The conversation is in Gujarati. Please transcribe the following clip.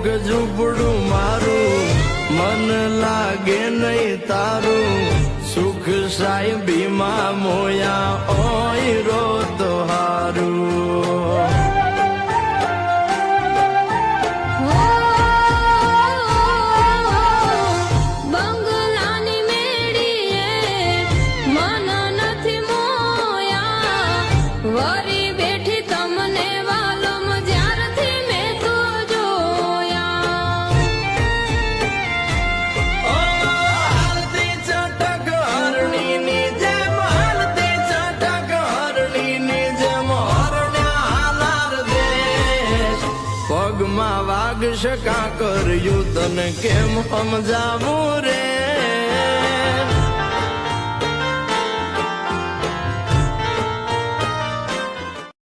કોક ઝૂંપડું મારું મન લાગે નહીં તારું સુખ સાહેબીમાં મોયા ઓય રો તો હારું વરી બેઠી તમને વાલમ જ્યારથી મેં તો જોયા હાલતી ચટક હરણીની જેમ હાલતી ચટક હરણીની જેમ હરણ્યા હાલાર દેશ પગમાં વાગશ કા કર્યું તને કેમ સમજાવું રે